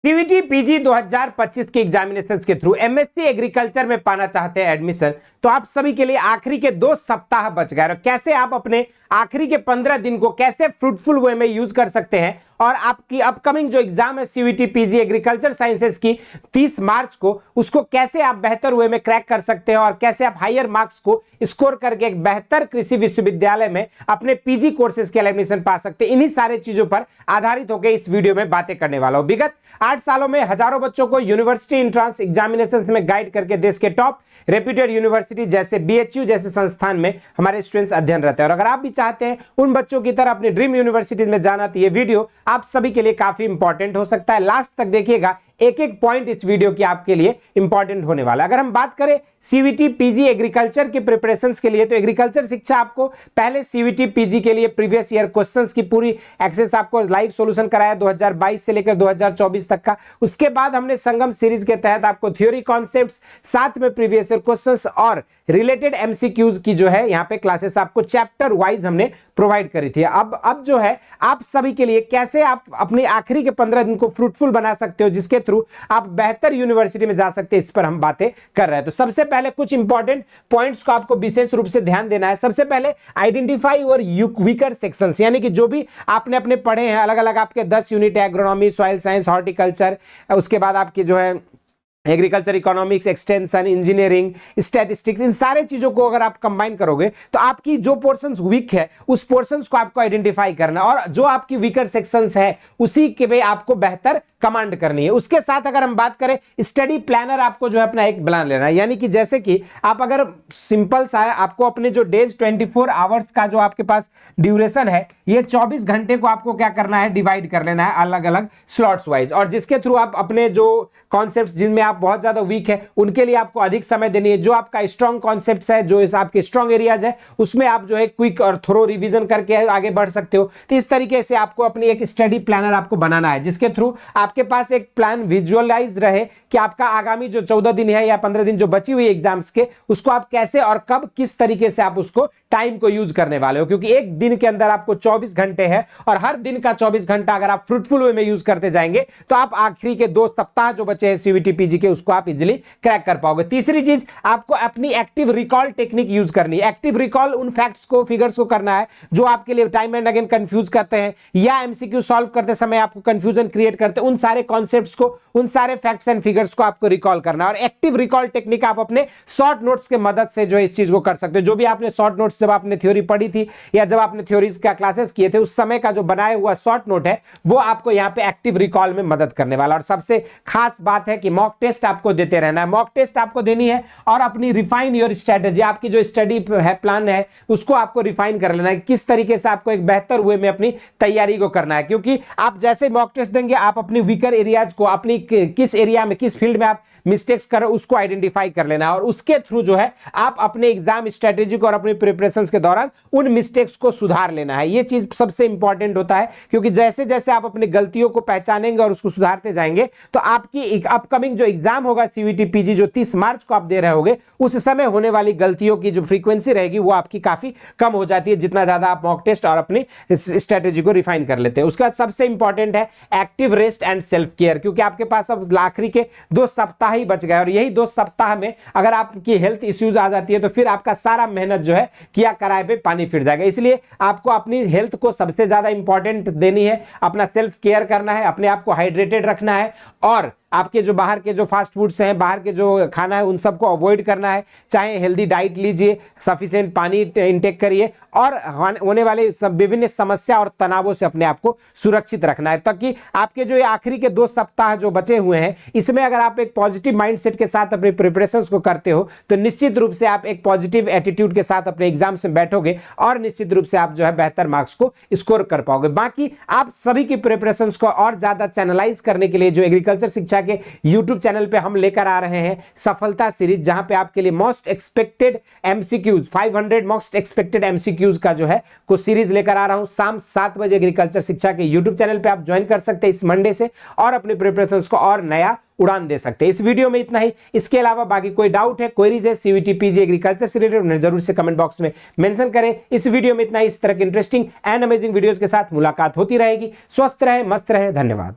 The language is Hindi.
सीवीटी पीजी 2025 के एग्जामिनेशन के थ्रू एमएससी एग्रीकल्चर में पाना चाहते हैं एडमिशन, तो आप सभी के लिए आखिरी के 2 सप्ताह बच गए। और कैसे आप अपने आखिरी के 15 दिन को कैसे फ्रूटफुल वे में यूज कर सकते हैं और आपकी अपकमिंग जो एग्जाम है सीवीटी पीजी एग्रीकल्चर साइंसेस की 30 मार्च को, उसको कैसे आप बेहतर वे में क्रैक कर सकते हैं और कैसे आप हायर मार्क्स को स्कोर करके एक बेहतर कृषि विश्वविद्यालय में अपने पीजी कोर्सेज के लिए एडमिशन पा सकते हैं, इन्हीं सारे चीजों पर आधारित होकर इस वीडियो में बातें करने वाला हूं। विगत 8 सालों में हजारों बच्चों को यूनिवर्सिटी एंट्रेंस एग्जामिनेशन में गाइड करके देश के टॉप रेप्यूटेड यूनिवर्सिटी जैसे बीएचयू जैसे संस्थान में हमारे स्टूडेंट्स अध्ययन रहते हैं। और अगर आप भी चाहते हैं उन बच्चों की तरह अपनी ड्रीम यूनिवर्सिटीज में जाना, तो ये वीडियो आप सभी के लिए काफी इंपॉर्टेंट हो सकता है। लास्ट तक देखिएगा, एक एक पॉइंट इस वीडियो की आपके लिए इंपॉर्टेंट होने वाला है। अगर हम बात करें सीवीटी पीजी एग्रीकल्चर की प्रिपरेशंस के लिए, तो एग्रीकल्चर शिक्षा आपको पहले सीवीटी पीजी के लिए प्रीवियस ईयर क्वेश्चंस की पूरी एक्सेस आपको लाइव सॉल्यूशन कराया 2022 से लेकर 2024 तक का। उसके बाद हमने संगम सीरीज के तहत आपको थ्योरी कॉन्सेप्ट्स, साथ में प्रीवियस ईयर क्वेश्चंस और रिलेटेड एमसीक्यूज की जो है यहाँ पे क्लासेस आपको चैप्टर वाइज हमने प्रोवाइड करी थी। अब जो है आप सभी के लिए कैसे आप अपने आखिरी के 15 दिन को फ्रूटफुल बना सकते हो, जिसके थ्रू आप बेहतर यूनिवर्सिटी में जा सकते हैं, इस पर हम बातें कर रहे हैं। तो सबसे पहले कुछ इंपॉर्टेंट पॉइंट्स को आपको विशेष रूप से ध्यान देना है। सबसे पहले आइडेंटिफाई योर वीकर सेक्शंस, यानी कि जो भी आपने अपने पढ़े हैं, अलग अलग आपके 10 यूनिट है, एग्रोनॉमी, सॉइल साइंस, हॉर्टिकल्चर, उसके बाद आपकी जो है agriculture, economics, extension, engineering, statistics, इन सारे चीजों को अगर आप कंबाइन करोगे तो आपकी जो पोर्शंस वीक है उस पोर्शंस को आपको आइडेंटिफाई करना और जो आपकी वीकर सेक्शंस है उसी के पे आपको बेहतर कमांड करनी है। उसके साथ अगर हम बात करें, स्टडी प्लानर आपको जो है अपना एक बना लेना है, यानी कि जैसे कि आप अगर सिंपल सा आपको अपने जो डेज 24 आवर्स का जो आपके पास ड्यूरेशन है, ये 24 घंटे को आपको क्या करना है, डिवाइड कर लेना है अलग अलग स्लॉट्स वाइज, और जिसके थ्रू आप अपने जो कॉन्सेप्ट्स जिनमें आप बहुत ज्यादा वीक है उनके लिए आपको अधिक समय देनी है। जो आपका स्ट्रॉन्ग कॉन्सेप्ट्स है, जो आपके स्ट्रॉन्ग एरियाज है, उसमें आप जो है क्विक और थोरो रिवीजन करके आगे बढ़ सकते हो। तो इस तरीके से आपको अपनी एक स्टडी प्लानर आपको बनाना है, जिसके थ्रू आपके पास एक प्लान विजुअलाइज रहे कि आपका आगामी जो 14 दिन है या 15 दिन जो बची हुई एग्जाम्स के, उसको आप कैसे और कब किस तरीके से आप उसको टाइम को यूज करने वाले हो। क्योंकि एक दिन के अंदर आपको 24 घंटे है और हर दिन का 24 घंटा अगर आप फ्रूटफुल वे में यूज करते जाएंगे तो आप आखिरी के 2 सप्ताह जो बचे हैं सीवीटी पीजी के, उसको आप इजीली क्रैक कर पाओगे। तीसरी चीज, आपको अपनी एक्टिव रिकॉल टेक्निक यूज करनी है। एक्टिव रिकॉल उन फैक्ट्स को, फिगर्स को करना है जो आपके लिए टाइम एंड अगेन कंफ्यूज करते हैं या एमसीक्यू सॉल्व करते समय आपको कंफ्यूजन क्रिएट करते हैं। उन सारे कॉन्सेप्ट्स को, उन सारे फैक्ट्स एंड फिगर्स को आपको रिकॉल करना है। और एक्टिव रिकॉल टेक्निक आप अपने शॉर्ट नोट्स के मदद से जो इस चीज को कर सकते हो। जो भी आपने शॉर्ट नोट्स जब आपने थ्योरी पढ़ी थी या जब आपने थ्योरीज का क्लासेस किए थे, उस समय का जो बनाया हुआ शॉर्ट नोट है वो आपको यहाँ पे एक्टिव रिकॉल में मदद करने वाला। और सबसे खास बात है कि मॉक टेस्ट आपको देते रहना है। मॉक टेस्ट आपको देनी है और अपनी रिफाइन योर स्ट्रेटजी, आपकी जो स्टडी है, प्लान है, उसको आपको रिफाइन कर लेना है, किस तरीके से आपको एक बेहतर वे में अपनी तैयारी को करना है। क्योंकि आप जैसे मॉक टेस्ट देंगे, आप अपनी वीकर एरियाज को, अपनी किस एरिया में, किस फील्ड में आप मिस्टेक्स कर रहे हो, उसको आइडेंटिफाई कर लेना है और उसके थ्रू जो है आप अपने एग्जाम स्ट्रेटेजी को और अपनी प्रिपरेशंस के दौरान उन मिस्टेक्स को सुधार लेना है। ये चीज सबसे इंपॉर्टेंट होता है, क्योंकि जैसे जैसे आप अपनी गलतियों को पहचानेंगे और उसको सुधारते जाएंगे तो आपकी अपकमिंग जो एग्जाम होगा सीवीटी पीजी जो 30 मार्च को आप दे रहे होगे, उस समय होने वाली गलतियों की जो फ्रीक्वेंसी रहेगी वो आपकी काफी कम हो जाती है, जितना ज्यादा आप मॉक टेस्ट और अपनी स्ट्रेटेजी को रिफाइन कर लेते हैं। उसके बाद सबसे इंपॉर्टेंट है active rest and self care, क्योंकि आपके पास अब आखिरी के 2 सप्ताह ही बच गए और यही 2 सप्ताह में अगर आपकी हेल्थ इश्यूज आ जाती है तो फिर आपका सारा मेहनत जो है किया कराए पे पानी फिर जाएगा। इसलिए आपको अपनी हेल्थ को सबसे ज्यादा इंपॉर्टेंट देनी है, अपना सेल्फ केयर करना है, अपने आप को हाइड्रेटेड रखना है और आपके जो बाहर के जो फास्ट फूड्स हैं, बाहर के जो खाना है, उन सबको अवॉइड करना है। चाहे हेल्दी डाइट लीजिए, सफिशिएंट पानी इंटेक करिए और होने वाले विभिन्न समस्या और तनावों से अपने आप को सुरक्षित रखना है, ताकि आपके जो आखिरी के 2 सप्ताह जो बचे हुए हैं, इसमें अगर आप एक पॉजिटिव माइंडसेट के साथ अपने प्रिपरेशंस को करते हो तो निश्चित रूप से आप एक पॉजिटिव एटीट्यूड के साथ अपने एग्जाम्स में बैठोगे और निश्चित रूप से आप जो है बेहतर मार्क्स को स्कोर कर पाओगे। बाकी आप सभी की प्रिपरेशंस को और ज्यादा चैनलाइज करने के लिए जो एग्रीकल्चर शिक्षा के YouTube चैनल पे हम लेकर आ रहे हैं सफलता सीरीज, जहां पे आपके लिए most expected MCQs 500 most expected MCQs का जो है को सीरीज लेकर आ रहा हूं। शाम 7 बजे एग्रीकल्चर शिक्षा के YouTube चैनल पे आप ज्वाइन कर सकते हैं इस मंडे से और अपने प्रिपरेशंस को और नया उड़ान दे सकते हैं। इस वीडियो में इतना ही। इसके अलावा बाकी कोई डाउट है, क्वेरीज है सीवीटी पीजी एग्रीकल्चर से रिलेटेड, उन्हें जरूर से कमेंट बॉक्स में मेंशन करें। इस वीडियो में इतना ही। इस तरह के इंटरेस्टिंग एंड अमेजिंग वीडियोस के साथ मुलाकात होती रहेगी। स्वस्थ रहे, मस्त रहे, धन्यवाद।